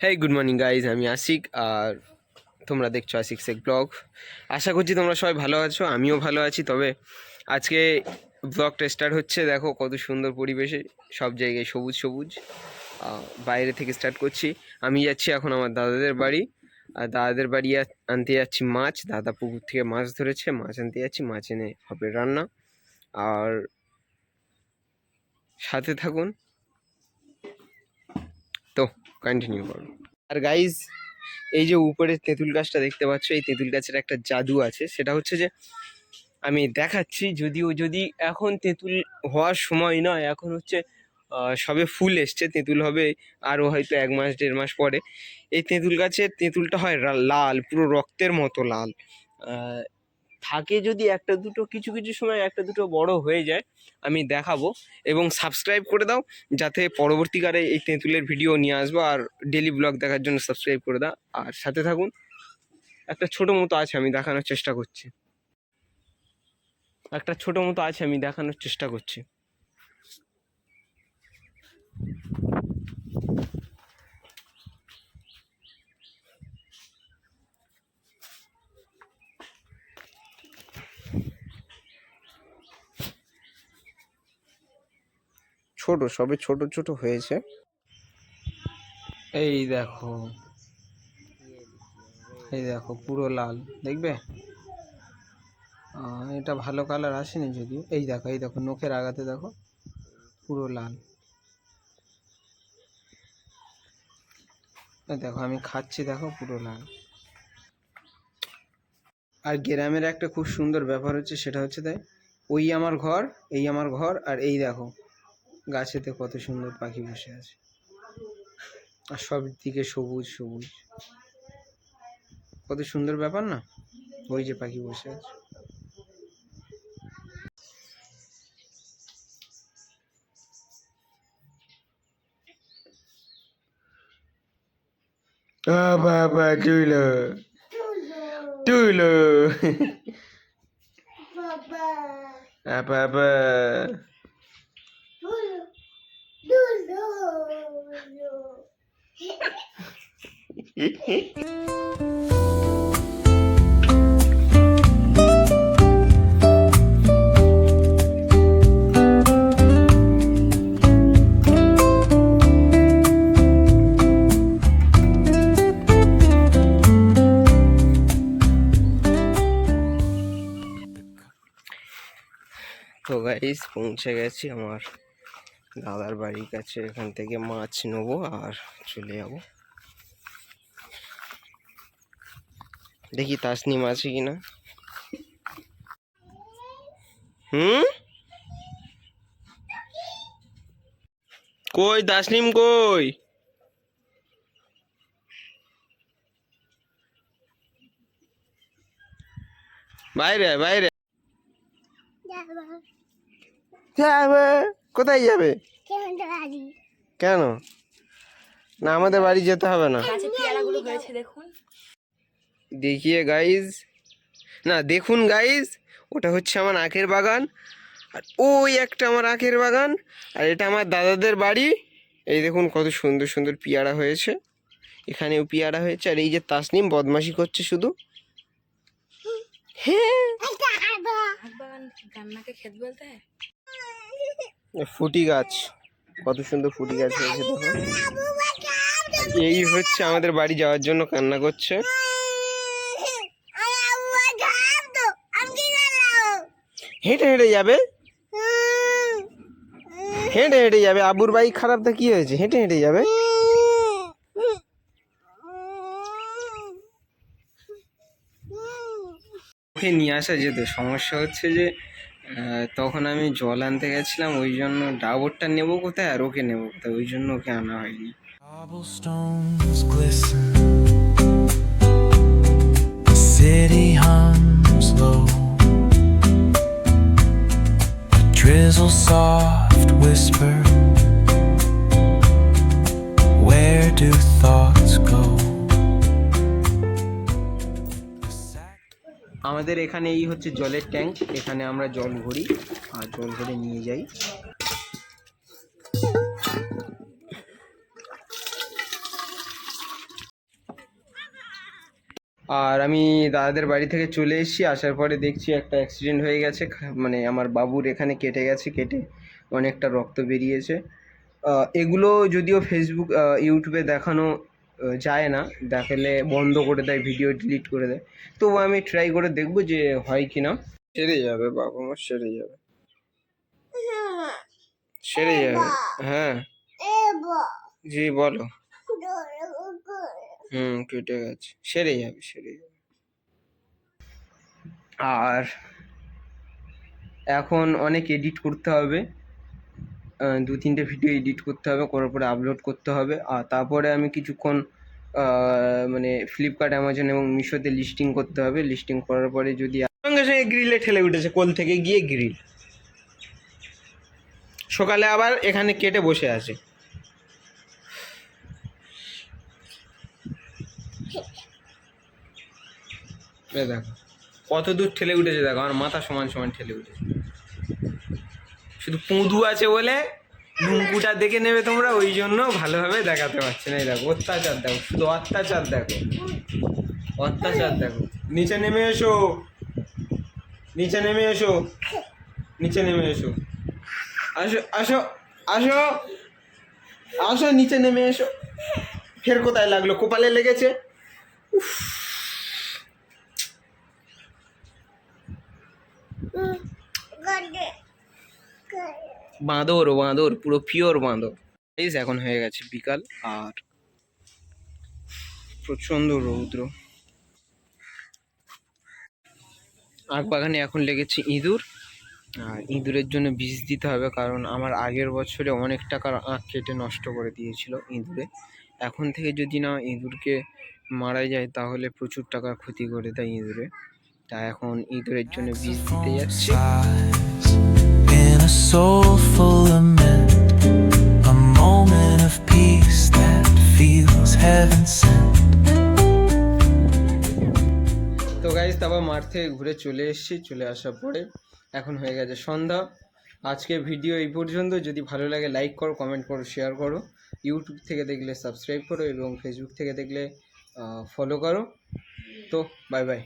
হ্যাঁ, good morning guys. আমি আশিক আর তোমরা দেখছো আশিক শেখ ব্লগ। আশা করছি তোমরা সবাই ভালো আছো, আমিও ভালো আছি। তবে আজকে ব্লগটা স্টার্ট হচ্ছে, দেখো কত সুন্দর পরিবেশে, সব জায়গায় সবুজ সবুজ। বাইরে থেকে স্টার্ট করছি। আমি যাচ্ছি এখন আমার দাদাদের বাড়ি, আর দাদাদের বাড়ি আনতে যাচ্ছি মাছ। দাদা পুকুর থেকে মাছ ধরেছে, মাছ আনতে যাচ্ছি, মাছ এনে হবে রান্না। আর সাথে থাকুন, তো কন্টিনিউ করুন। আর গাইজ, এই যে উপরে তেঁতুল গাছটা দেখতে পাচ্ছ, এই তেঁতুল গাছের একটা জাদু আছে। সেটা হচ্ছে যে আমি দেখাচ্ছি, যদি এখন তেঁতুল হওয়ার সময় নয়, এখন হচ্ছে সবে ফুল এসছে, তেঁতুল হবে আরও হয়তো 1-1.5 মাস পরে। এই তেঁতুল গাছের তেঁতুলটা হয় লাল, পুরো রক্তের মতো লাল। থাকে যদি একটা দুটো, কিছু কিছু সময় একটা দুটো বড় হয়ে যায়, আমি দেখাবো। এবং সাবস্ক্রাইব করে দাও, যাতে পরবর্তীকালে এই তেঁতুলের ভিডিও নিয়ে আসবো। আর ডেলি ব্লগ দেখার জন্য সাবস্ক্রাইব করে দাও, আর সাথে থাকুন। একটা ছোট মতো আছে, আমি দেখানোর চেষ্টা করছি। ছোট, সবে ছোট ছোট হয়েছে। এই দেখো, এই দেখো পুরো লাল, দেখবে? এটা ভালো কালার আসেনি যদিও। এই দেখো, এই দেখো নখের আগাতে দেখো, পুরো লাল। এই দেখো আমি খাচ্ছি, দেখো পুরো লাল। আর গ্রামের একটা খুব সুন্দর ব্যাপার হচ্ছে, সেটা হচ্ছে তাই, ওই আমার ঘর, এই আমার ঘর, আর এই দেখো গাছেতে কত সুন্দর পাখি বসে আছে, আর সব দিকে সবুজ সবুজ। কত সুন্দর ব্যাপার না? ওই যে পাখি বসে আছে। বাবা তুইলো তুইলো বাবা। তো গাইস, পৌঁছে গেছি আমার দাদার বাড়ির কাছে। এখান থেকে মাছ নেবো আর চলে যাবো। দেখি তাসনিম আছে কিনা। কই তাসনিম কই? বাইরে বাইরে যাবে? কোথায় যাবে? কেন? না, আমাদের বাড়ি যেতে হবে না। দেখিয়ে গাইজ, না দেখুন গাইজ, ওটা হচ্ছে আমার আখের বাগান, আর ওই একটা আমার আখের বাগান, আর এটা আমার দাদাদের বাড়ি। এই দেখুন কত সুন্দর সুন্দর পিয়ারা হয়েছে, এখানেও পিয়ারা হয়েছে। আর এই যে তাসনিম বদমাশি করছে শুধু। ফুটি গাছ, কত সুন্দর ফুটি গাছ হয়েছে দেখো। এই হচ্ছে আমাদের বাড়ি যাওয়ার জন্য কান্না করছে। হেঁটে হেঁটে যাবে, হেঁটে হেঁটে যাবে। আবুর বাইক খারাপ, তা কি হয়েছে? হেঁটে হেঁটে যাবে। ওকে নিয়ে আসা যেত, সমস্যা হচ্ছে যে তখন আমি জল আনতে গেছিলাম, ওই জন্য ডাবরটা নেবো কোথায় আর ওকে নেবো কোথায়, ওই জন্য ওকে আনা হয়নি। Cobblestones glisten, the city hums low, a drizzle soft whisper, where do thoughts go? আমাদের এখানে এই হচ্ছে জলের ট্যাঙ্ক, এখানে আমরা জল ভরি আর জল ভরে নিয়ে যাই। আর আমি দাদাদের বাড়ি থেকে চলে এসেছি, আসার পরে দেখছি একটা অ্যাক্সিডেন্ট হয়ে গেছে, মানে আমার বাবুর এখানে কেটে গেছে, কেটে অনেকটা রক্ত বেরিয়েছে। এগুলো যদিও ফেসবুক ইউটিউবে দেখানো যায় না, দেখালে বন্ধ করে দেয়, ভিডিও ডিলিট করে দেয়। তবু আমি ট্রাই করে দেখবো যে হয় কি না। সেরে যাবে বাবা মা, সেরে যাবে, সেরে যাবে। হ্যাঁ জি বলো। কেটে গেছে, সেরে যাবে, সেরে যাবে। আর এখন অনেক এডিট করতে হবে, 2-3টে ভিডিও এডিট করতে হবে, করার পরে আপলোড করতে হবে। আর তারপরে আমি কিছুক্ষণ মানে ফ্লিপকার্ট, অ্যামাজন এবং মিশোতে লিস্টিং করতে হবে। লিস্টিং করার পরে যদি সঙ্গে সঙ্গে গ্রিলে ঠেলে উঠেছে, কোল থেকে গিয়ে গ্রিল। সকালে আবার এখানে কেটে বসে আছে। দেখো কত দূর ঠেলে উঠেছে, দেখো আমার মাথা সমান সমান ঠেলে উঠেছে। শুধু পুঁদু আছে বলে লুঙ্কুটা দেখে নেবে তোমরা, ওই জন্য ভালোভাবে দেখাতে পারছে না। এই দেখো অত্যাচার, দেখো শুধু অত্যাচার, দেখো অত্যাচার দেখো। নিচে নেমে এসো, নিচে নেমে এসো, নিচে নেমে এসো, আসো আসো আসো আসো, নিচে নেমে এসো। ফের কোথায় লাগলো? কপালে লেগেছে। বাঁদর, বাঁদর, পুরো পিওর বাঁদর। এখন হয়ে গেছে বিকাল, আর প্রচন্ড রৌদ্র। আখ বাগানে এখন লেগেছে ইঁদুর, আর ইঁদুরের জন্য বিষ দিতে হবে, কারণ আমার আগের বছরে অনেক টাকার আখ কেটে নষ্ট করে দিয়েছিল ইঁদুরে। এখন থেকে যদি না ইঁদুরকে মারা যায় তাহলে প্রচুর টাকার ক্ষতি করে দেয় ইঁদুরে। তা এখন ইঁদুরের জন্য বিষ দিতে যাচ্ছি। In a soulful lament, a moment of peace that feels heaven sent. তো গাইজ তারপর মাঠ থেকে ঘুরে চলে এসেছি, চলে আসার পরে এখন হয়ে গেছে সন্ধ্যা। আজকে ভিডিও এই পর্যন্ত। যদি ভালো লাগে লাইক করো, কমেন্ট করো, শেয়ার করো। ইউটিউব থেকে দেখলে সাবস্ক্রাইব করো এবং ফেসবুক থেকে দেখলে ফলো করো। তো বাই বাই।